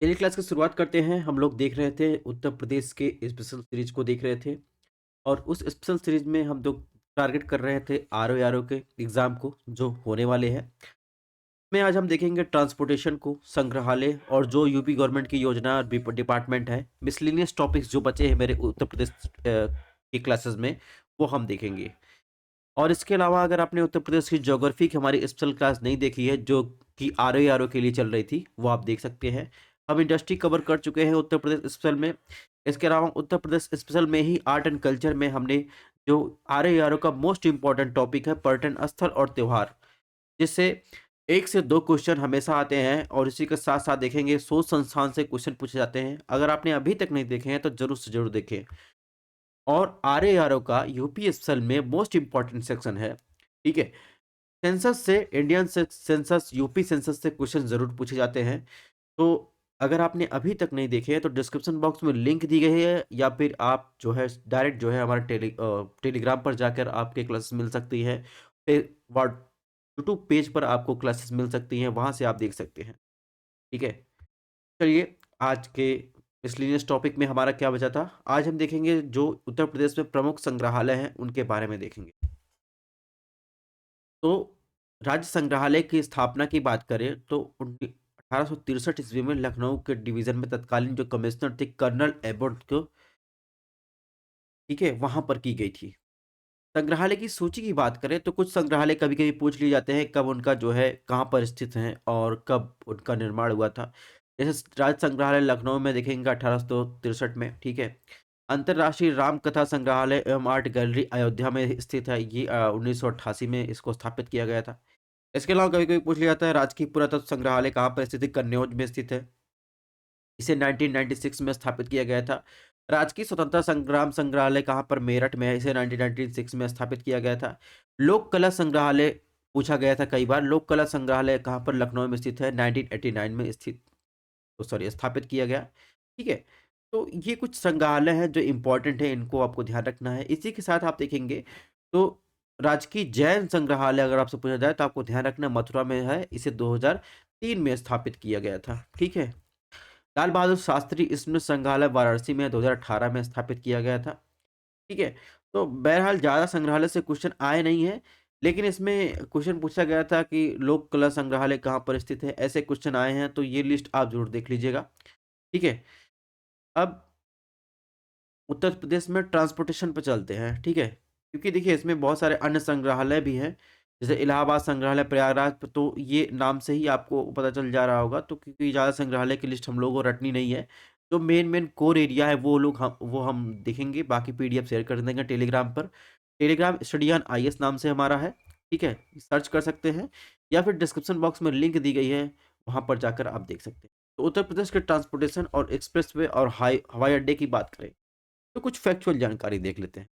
चलिए क्लास की शुरुआत करते हैं। हम लोग देख रहे थे उत्तर प्रदेश के स्पेशल सीरीज को देख रहे थे और उस स्पेशल सीरीज में हम लोग टारगेट कर रहे थे आरओ के एग्जाम को जो होने वाले हैं। में आज हम देखेंगे ट्रांसपोर्टेशन को, संग्रहालय और जो यूपी गवर्नमेंट की योजना और डिपार्टमेंट है, मिसलिनियस टॉपिक्स जो बचे हैं मेरे उत्तर प्रदेश की क्लासेस में, वो हम देखेंगे। और इसके अलावा अगर आपने उत्तर प्रदेश की ज्योग्राफी की हमारी स्पेशल क्लास नहीं देखी है जो कि आरओ के लिए चल रही थी, वो आप देख सकते हैं। हम इंडस्ट्री कवर कर चुके हैं उत्तर प्रदेश स्पेशल में। इसके अलावा उत्तर प्रदेश स्पेशल में ही आर्ट एंड कल्चर में हमने जो आरओ का मोस्ट इंपॉर्टेंट टॉपिक है पर्यटन स्थल और त्योहार, जिससे 1 से 2 क्वेश्चन हमेशा आते हैं और इसी के साथ-साथ देखेंगे शोध संस्थान से क्वेश्चन पूछे जाते हैं। अगर आपने अभी तक नहीं देखे हैं तो ज़रूर से ज़रूर देखें। और आरएआरओ का यूपीएसएल में मोस्ट इम्पोर्टेंट सेक्शन है, ठीक है? सेंसस से इंडियन सेंसस, यूपी सेंसस से क्वेश्चन ज़रूर पूछे जाते हैं। तो अगर आपने अभी तक नहीं देखे हैं तो डिस्क्रिप्शन बॉक्स में लिंक दी गई है या फिर आप जो है डायरेक्ट जो है हमारे टेलीग्राम पर जाकर आपके क्लासेस मिल सकती है। फिर व्हाट यूट्यूब पेज पर आपको क्लासेस मिल सकती हैं, वहाँ से आप देख सकते हैं, ठीक है? चलिए आज के मिसलेनियस टॉपिक में हमारा क्या बचा था? आज हम देखेंगे जो उत्तर प्रदेश में प्रमुख संग्रहालय हैं, उनके बारे में देखेंगे। तो राज्य संग्रहालय की स्थापना की बात करें तो 1863 ईस्वी में लखनऊ के डिवीज़न में तत्कालीन जो कमिश्नर थे कर्नल एबॉट को, ठीक है, वहाँ पर की गई थी। संग्रहालय की सूची की बात करें तो कुछ संग्रहालय कभी-कभी पूछ लिए जाते हैं कब उनका जो है कहाँ पर स्थित हैं और कब उनका निर्माण हुआ था। जैसे राज्य संग्रहालय लखनऊ में देखेंगे 1863 में, ठीक है। अंतर्राष्ट्रीय राम कथा संग्रहालय एवं आर्ट गैलरी अयोध्या में स्थित है। ये 1988 में इसको स्थापित किया गया था। इसके अलावा कभी-कभी पूछ लिया जाता है राजकीय पुरातत्व संग्रहालय कहाँ पर स्थित है? कन्नौज में स्थित है। इसे 1996 में स्थापित किया गया था। राजकीय स्वतंत्रता संग्राम संग्रहालय कहाँ पर? मेरठ में है, इसे 1996 में स्थापित किया गया था। लोक कला संग्रहालय पूछा गया था कई बार, लोक कला संग्रहालय कहाँ पर? लखनऊ में स्थित है, 1989 में स्थापित किया गया, ठीक है? तो ये कुछ संग्रहालय हैं जो इम्पोर्टेंट है, इनको आपको ध्यान रखना है। इसी के साथ आप देखेंगे तो राजकीय जैन संग्रहालय अगर आपसे पूछा जाए तो आपको ध्यान रखना मथुरा में है, इसे 2003 में स्थापित किया गया था, ठीक है? लाल बहादुर शास्त्री स्मृति संग्रहालय वाराणसी में 2018 में स्थापित किया गया था, ठीक है? तो बहरहाल ज़्यादा संग्रहालय से क्वेश्चन आए नहीं हैं, लेकिन इसमें क्वेश्चन पूछा गया था कि लोक कला संग्रहालय कहाँ पर स्थित है, ऐसे क्वेश्चन आए हैं, तो ये लिस्ट आप ज़रूर देख लीजिएगा, ठीक है? अब उत्तर प्रदेश में ट्रांसपोर्टेशन पे चलते हैं, ठीक है? क्योंकि देखिए इसमें बहुत सारे अन्य संग्रहालय भी हैं, जैसे इलाहाबाद संग्रहालय प्रयागराज, तो ये नाम से ही आपको पता चल जा रहा होगा, तो क्योंकि ज़्यादा संग्रहालय की लिस्ट हम लोगों को रटनी नहीं है। जो मेन कोर एरिया है वो हम देखेंगे, बाकी पीडीएफ शेयर कर देंगे टेलीग्राम पर। टेलीग्राम स्टडी ऑन आईएएस नाम से हमारा है, ठीक है? सर्च कर सकते हैं या फिर डिस्क्रिप्शन बॉक्स में लिंक दी गई है, वहाँ पर जाकर आप देख सकते हैं। तो उत्तर प्रदेश के ट्रांसपोर्टेशन और एक्सप्रेसवे और हवाई अड्डे की बात करें तो कुछ फैक्चुअल जानकारी देख लेते हैं।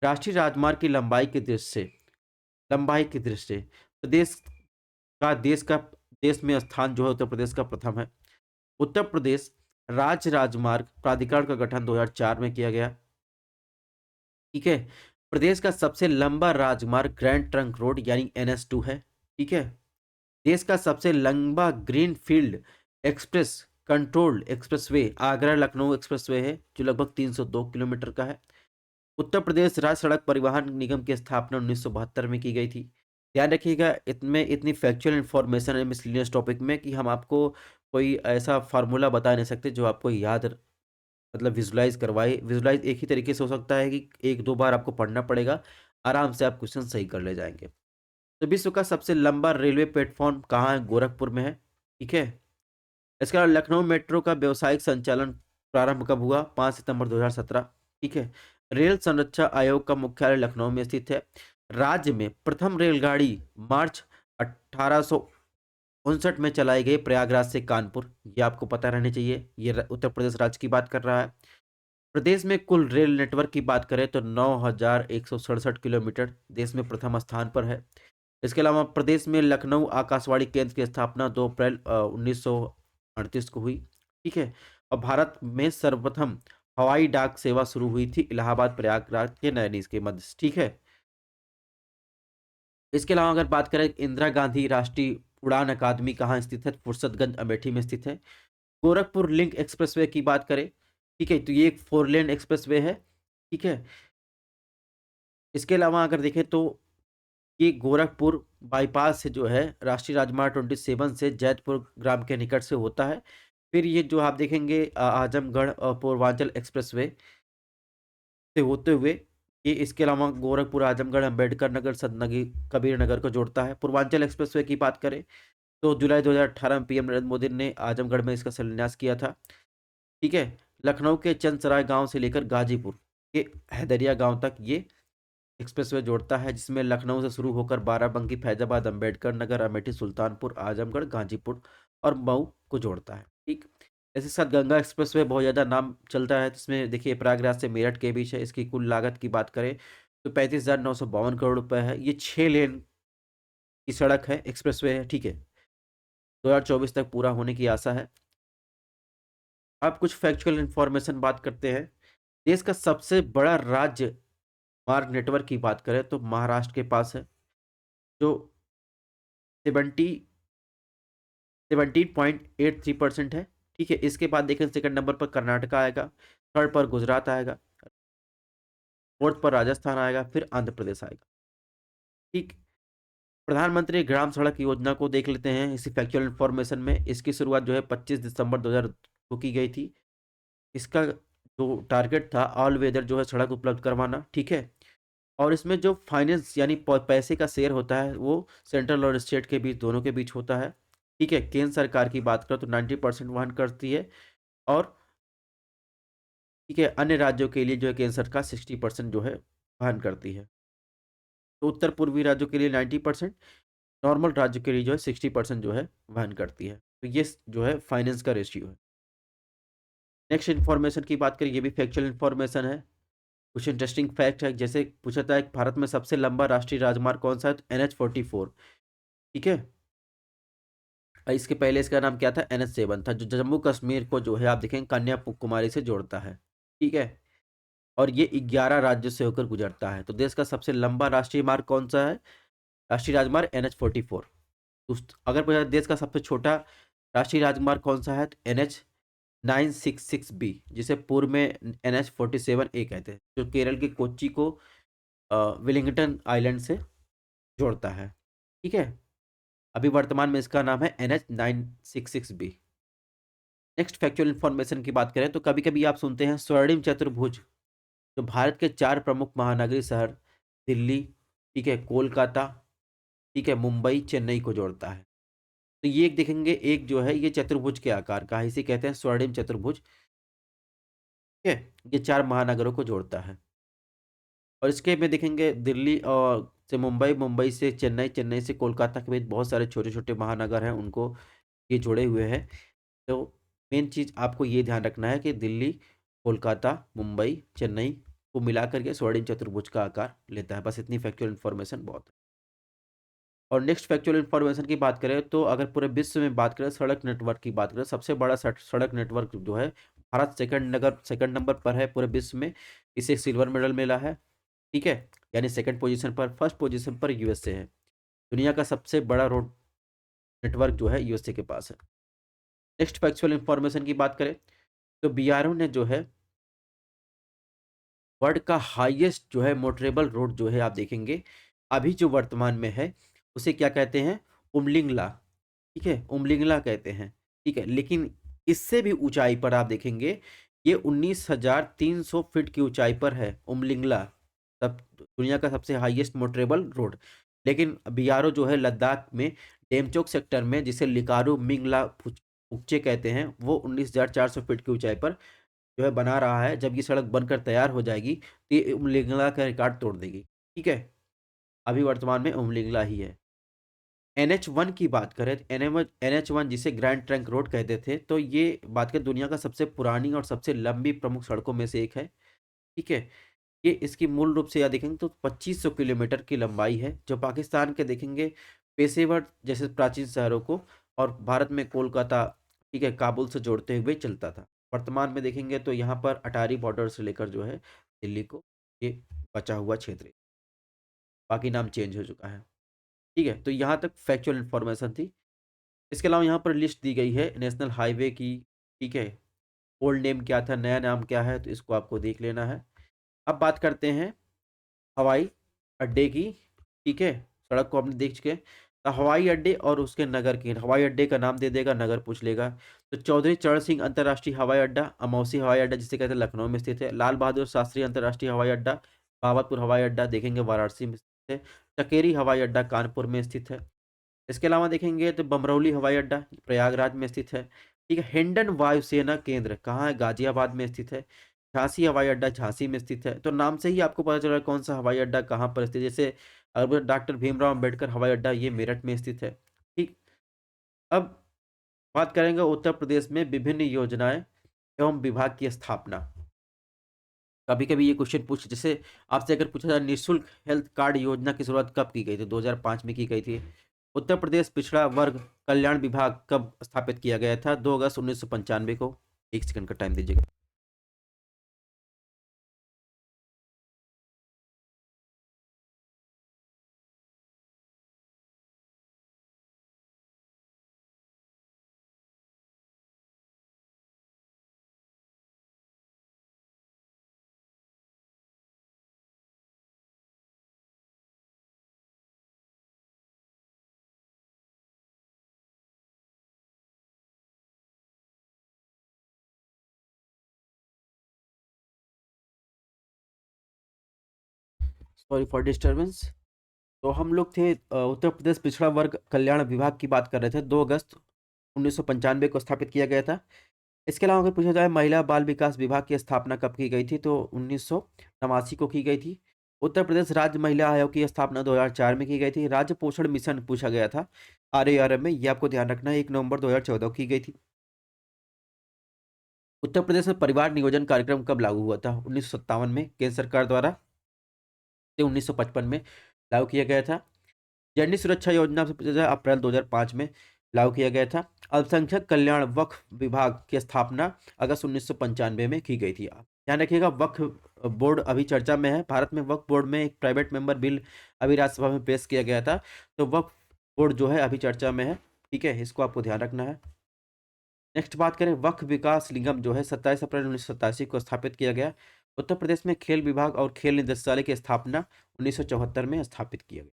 राष्ट्रीय राजमार्ग की लंबाई की दृष्टि से प्रदेश का देश में स्थान जो है उत्तर प्रदेश का प्रथम है। उत्तर प्रदेश राज्य राजमार्ग प्राधिकरण का गठन 2004 में किया गया, ठीक है? प्रदेश का सबसे लंबा राजमार्ग ग्रैंड ट्रंक रोड यानी एनएच 2 है, ठीक है? देश का सबसे लंबा greenfield express controlled expressway Agra Lucknow expressway है, जो लगभग 302 किलोमीटर का है। उत्तर प्रदेश राज्य सड़क परिवहन निगम की स्थापना 1972 में की गई थी। ध्यान रखिएगा इसमें इतनी फैक्चुअल इन्फॉर्मेशन है मिसलेनियस टॉपिक में कि हम आपको कोई ऐसा फार्मूला बता नहीं सकते जो आपको याद मतलब विजुलाइज करवाए। विजुलाइज एक ही तरीके से हो सकता है कि एक दो बार आपको पढ़ना पड़ेगा, आराम से आप क्वेश्चन सही कर ले जाएंगे। तो विश्व का सबसे लंबा रेलवे प्लेटफॉर्म कहाँ है? गोरखपुर में है, ठीक है? इसके अलावा लखनऊ मेट्रो का व्यावसायिक संचालन प्रारंभ कब हुआ? 5 सितंबर 2017, ठीक है? रेल संरक्षा आयोग का मुख्यालय लखनऊ में स्थित है। राज्य में प्रथम रेलगाड़ी मार्च 1859 में चलाई गई प्रयागराज से कानपुर, ये आपको पता रहनी चाहिए। ये उत्तर प्रदेश राज्य की बात कर रहा है। प्रदेश में कुल रेल नेटवर्क की बात करें तो 9,167 किलोमीटर देश में प्रथम स्थान पर है। इसके अलावा प्रदेश में लखनऊ आकाशवाणी केंद्र की स्थापना 2 अप्रैल 1938 को हुई, ठीक है? और भारत में सर्वप्रथम हवाई डाक सेवा शुरू हुई थी इलाहाबाद प्रयागराज के नैनी के मध्य से, ठीक है? इसके अलावा अगर बात करें इंदिरा गांधी राष्ट्रीय उड़ान अकादमी कहाँ स्थित है? फुर्सतगंज अमेठी में स्थित है। गोरखपुर लिंक एक्सप्रेसवे की बात करें, ठीक है, तो ये एक 4 लेन एक्सप्रेसवे है, ठीक है। इसके अलावा अगर देखें तो ये गोरखपुर बाईपास से जो है राष्ट्रीय राजमार्ग 27 से जैतपुर ग्राम के निकट से होता है। फिर ये जो आप देखेंगे आजमगढ़ पूर्वांचल एक्सप्रेसवे से होते हुए ये इसके अलावा गोरखपुर, आजमगढ़, अंबेडकर नगर, सतनगी, कबीर नगर को जोड़ता है। पूर्वांचल एक्सप्रेसवे की बात करें तो जुलाई 2018 में पीएम नरेंद्र मोदी ने आजमगढ़ में इसका शिलान्यास किया था, ठीक है। लखनऊ के चंदसराय गांव से लेकर गाजीपुर के हैदरिया गांव तक ये एक्सप्रेसवे जोड़ता है, जिसमें लखनऊ से शुरू होकर बाराबंकी, फैजाबाद, अंबेडकर नगर, अमेठी, सुल्तानपुर, आजमगढ़, गाजीपुर और मऊ को जोड़ता है, ठीक। इसके साथ गंगा एक्सप्रेसवे बहुत ज़्यादा नाम चलता है, जिसमें देखिए प्रयागराज से मेरठ के बीच है। इसकी कुल लागत की बात करें तो 35,952 करोड़ रुपए है। ये 6 लेन की सड़क है, एक्सप्रेसवे है, ठीक है। 2024 तक पूरा होने की आशा है। अब कुछ फैक्चुअल इंफॉर्मेशन बात करते हैं। देश का सबसे बड़ा राज्य मार्ग नेटवर्क की बात करें तो महाराष्ट्र के पास है, जो 70 17.83% है, ठीक है। इसके बाद देखें सेकंड नंबर पर कर्नाटका आएगा, थर्ड पर गुजरात आएगा, फोर्थ पर राजस्थान आएगा, फिर आंध्र प्रदेश आएगा, ठीक। प्रधानमंत्री ग्राम सड़क योजना को देख लेते हैं इसी फैक्चुअल इंफॉर्मेशन में। इसकी शुरुआत जो है 25 दिसंबर 2000 को की गई थी। इसका जो टारगेट था ऑल वेदर जो है सड़क उपलब्ध करवाना, ठीक है। और इसमें जो फाइनेंस यानी पैसे का शेयर होता है वो सेंट्रल और स्टेट के बीच, दोनों के बीच होता है, ठीक है। केंद्र सरकार की बात करें तो 90% वहन करती है, और ठीक है अन्य राज्यों के लिए जो है केंद्र सरकार 60% जो है वहन करती है। तो उत्तर पूर्वी राज्यों के लिए 90%, नॉर्मल राज्यों के लिए जो है 60% जो है वहन करती है। तो ये जो है फाइनेंस का रेशियो है। नेक्स्ट इन्फॉर्मेशन की बात करें, ये भी फैक्चुअल इन्फॉर्मेशन है। कुछ इंटरेस्टिंग फैक्ट है, जैसे पूछा था कि भारत में सबसे लंबा राष्ट्रीय राजमार्ग कौन सा है, तो NH44, ठीक है। इसके पहले इसका नाम क्या था, NH7 था, जो जम्मू कश्मीर को जो है आप देखेंगे कन्याकुमारी से जोड़ता है, ठीक है। और ये 11 राज्यों से होकर गुजरता है। तो देश का सबसे लंबा राष्ट्रीय मार्ग कौन सा है, राष्ट्रीय राजमार्ग NH44। अगर पूछा जाए देश का सबसे छोटा राष्ट्रीय राजमार्ग कौन सा है, तो NH966B, जिसे पूर्व में NH47A कहते हैं, जो केरल के कोच्चि को विलिंगटन आइलैंड से जोड़ता है, ठीक है। अभी वर्तमान में इसका नाम है NH966B। नेक्स्ट फैक्चुअल इन्फॉर्मेशन की बात करें तो कभी कभी आप सुनते हैं स्वर्णिम चतुर्भुज, जो भारत के 4 प्रमुख महानगरीय शहर दिल्ली, ठीक है, कोलकाता, ठीक है, मुंबई, चेन्नई को जोड़ता है। तो ये एक देखेंगे, एक जो है ये चतुर्भुज के आकार का है, इसे कहते हैं स्वर्णिम चतुर्भुज, ठीक है। ये 4 महानगरों को जोड़ता है। और इसके में देखेंगे दिल्ली और से मुंबई, मुंबई से चेन्नई, चेन्नई से कोलकाता के बीच बहुत सारे छोटे छोटे महानगर हैं, उनको ये जुड़े हुए हैं। तो मेन चीज़ आपको ये ध्यान रखना है कि दिल्ली, कोलकाता, मुंबई, चेन्नई को मिलाकर के स्वर्णिम चतुर्भुज का आकार लेता है। बस इतनी फैक्चुअल इन्फॉर्मेशन बहुत है। और नेक्स्ट फैक्चुअल इन्फॉर्मेशन की बात करें तो अगर पूरे विश्व में बात करें, सड़क नेटवर्क की बात करें, सबसे बड़ा सड़क नेटवर्क जो है भारत सेकंड नंबर पर है पूरे विश्व में। इसे सिल्वर मेडल मिला है, ठीक है। यानी सेकंड पोजीशन पर, फर्स्ट पोजीशन पर यूएसए है। दुनिया का सबसे बड़ा रोड नेटवर्क जो है यूएसए के पास है। नेक्स्ट फैक्चुअल इंफॉर्मेशन की बात करें तो बीआरओ ने जो है वर्ल्ड का हाईएस्ट जो है मोटरेबल रोड जो है आप देखेंगे अभी जो वर्तमान में है, उसे क्या कहते हैं, उमलिंगला, ठीक है, उमलिंगला कहते हैं, ठीक है। लेकिन इससे भी ऊंचाई पर आप देखेंगे ये 19,300 फीट की ऊंचाई पर है उमलिंगला, तब दुनिया का सबसे हाईएस्ट मोटरेबल रोड। लेकिन बीआरओ जो है लद्दाख में डेमचोक सेक्टर में, जिसे लिकारू मिंगला फुकचे कहते हैं, वो 19,400 फीट की ऊंचाई पर जो है बना रहा है। जब ये सड़क बनकर तैयार हो जाएगी तो ये उमलिंगला का रिकॉर्ड तोड़ देगी, ठीक है। अभी वर्तमान में उमलिंगला ही है। NH1 की बात करें तो NH1 जिसे ग्रैंड ट्रंक रोड कहते थे, तो ये बात करें दुनिया का सबसे पुरानी और सबसे लंबी प्रमुख सड़कों में से एक है, ठीक है। ये इसकी मूल रूप से या देखेंगे तो 2500 किलोमीटर की लंबाई है, जो पाकिस्तान के देखेंगे पेशेवर जैसे प्राचीन शहरों को और भारत में कोलकाता, ठीक है, काबुल से जोड़ते हुए चलता था। वर्तमान में देखेंगे तो यहाँ पर अटारी बॉर्डर से लेकर जो है दिल्ली को ये बचा हुआ क्षेत्र है। बाकी नाम चेंज हो चुका है, ठीक है। तो यहाँ तक फैक्चुअल इन्फॉर्मेशन थी। इसके अलावा यहाँ पर लिस्ट दी गई है नेशनल हाईवे की, ठीक है? ओल्ड नेम क्या था, नया नाम क्या है, तो इसको आपको देख लेना है। अब बात करते हैं हवाई अड्डे की, ठीक है? सड़क को आपने देख चुके हैं। तो हवाई अड्डे और उसके नगर की, हवाई अड्डे का नाम दे देगा, नगर पूछ लेगा। तो चौधरी चरण सिंह अंतर्राष्ट्रीय हवाई अड्डा, अमौसी हवाई अड्डा जिसे कहते हैं लखनऊ में स्थित है। लाल बहादुर शास्त्री अंतर्राष्ट्रीय हवाई अड्डा, बाबतपुर हवाई अड्डा देखेंगे वाराणसी में स्थित है। चकेरी हवाई अड्डा कानपुर में स्थित है। इसके अलावा देखेंगे तो बमरौली हवाई अड्डा प्रयागराज में स्थित है। ठीक है, हिंडन वायुसेना केंद्र कहाँ है, गाजियाबाद में स्थित है। झांसी हवाई अड्डा झांसी में स्थित है। तो नाम से ही आपको पता चल रहा है कौन सा हवाई अड्डा कहाँ पर स्थित है। जैसे अब डॉक्टर भीमराव अम्बेडकर हवाई अड्डा ये मेरठ में स्थित है। ठीक, अब बात करेंगे उत्तर प्रदेश में विभिन्न योजनाएं एवं विभाग की स्थापना। कभी कभी ये क्वेश्चन पूछ, जैसे आपसे अगर पूछा जाए निःशुल्क हेल्थ कार्ड योजना की शुरुआत कब की गई थी, 2005 में की गई थी। उत्तर प्रदेश पिछड़ा वर्ग कल्याण विभाग कब स्थापित किया गया था, 2 अगस्त 1995 को। 1 सेकंड का टाइम दीजिएगा। Sorry for disturbance. तो हम लोग थे उत्तर प्रदेश पिछड़ा वर्ग कल्याण विभाग की बात कर रहे थे। 2 अगस्त 1995 को स्थापित किया गया था। इसके अलावा अगर पूछा जाए महिला बाल विकास विभाग की स्थापना कब की गई थी, तो 1989 को की गई थी। उत्तर प्रदेश राज्य महिला आयोग की स्थापना 2004 में की गई थी। राज्य पोषण मिशन पूछा गया था RARM में, ये आपको ध्यान रखना है, 1 नवंबर 2014 को की गई थी। उत्तर प्रदेश में परिवार नियोजन कार्यक्रम कब लागू हुआ था, 1957 में केंद्र सरकार द्वारा, से 1955 में लागू किया गया था। जननी सुरक्षा योजना से पूछा जाए अप्रैल 2005 में लागू किया गया था। अल्पसंख्यक कल्याण वक्फ विभाग की स्थापना अगस्त 1995 में की गई थी। ध्यान रखिएगा, वक्फ बोर्ड अभी चर्चा में है। भारत में वक्फ बोर्ड में एक प्राइवेट मेंबर बिल अभी राज्यसभा में पेश किया गया था। तो वक्फ बोर्ड जो है अभी चर्चा में है। ठीक है, इसको आपको ध्यान रखना है। नेक्स्ट बात करें, वक्फ विकास निगम जो है 27 अप्रैल 1987 को स्थापित किया गया। उत्तर प्रदेश में खेल विभाग और खेल निदेशालय की स्थापना 1974 में स्थापित किया गया।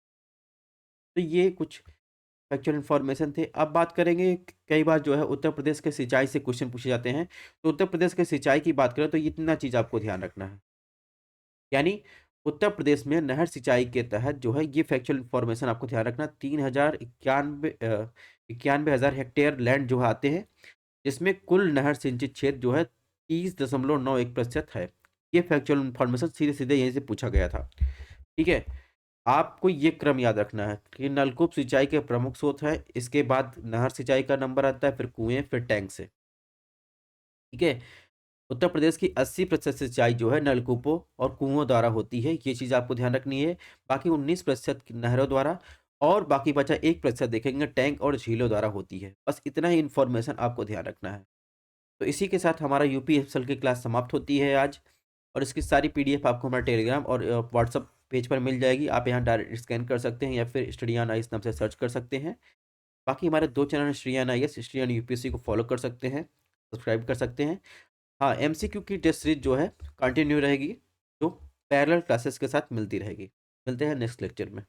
तो ये कुछ फैक्चुअल इन्फॉर्मेशन थे। अब बात करेंगे, कई बार जो है उत्तर प्रदेश के सिंचाई से क्वेश्चन पूछे जाते हैं। तो उत्तर प्रदेश के सिंचाई की बात करें तो इतना चीज़ आपको ध्यान रखना है, यानी उत्तर प्रदेश में नहर सिंचाई के तहत जो है, ये फैक्चुअल इन्फॉर्मेशन आपको ध्यान रखना, 91,091 हेक्टेयर लैंड जो आते हैं, जिसमें कुल नहर सिंचित क्षेत्र जो है 30.91% है। ये फैक्चुअल इन्फॉर्मेशन सीधे सीधे यहीं से पूछा गया था। ठीक है, आपको ये क्रम याद रखना है कि नलकूप सिंचाई के प्रमुख स्रोत है, इसके बाद नहर सिंचाई का नंबर आता है, फिर कुएं, फिर टैंक से। ठीक है, उत्तर प्रदेश की 80% सिंचाई जो है नलकूपों और कुओं द्वारा होती है, ये चीज़ आपको ध्यान रखनी है। बाकी 19% नहरों द्वारा, और बाकी बचा 1% देखेंगे टैंक और झीलों द्वारा होती है। बस इतना ही इन्फॉर्मेशन आपको ध्यान रखना है। तो इसी के साथ हमारा यूपीएसएल की क्लास समाप्त होती है आज। और इसकी सारी पीडीएफ आपको हमारे टेलीग्राम और व्हाट्सअप पेज पर मिल जाएगी। आप यहाँ डायरेक्ट स्कैन कर सकते हैं या फिर स्टडी ऑन आईएएस नाम से सर्च कर सकते हैं। बाकी हमारे 2 चैनल हैं, study on IAS, study on UPSC को फॉलो कर सकते हैं, सब्सक्राइब कर सकते हैं। हाँ, एमसीक्यू की टेस्ट सीरीज जो है कंटिन्यू रहेगी, जो पैरेलल क्लासेस के साथ मिलती रहेगी। मिलते हैं नेक्स्ट लेक्चर में।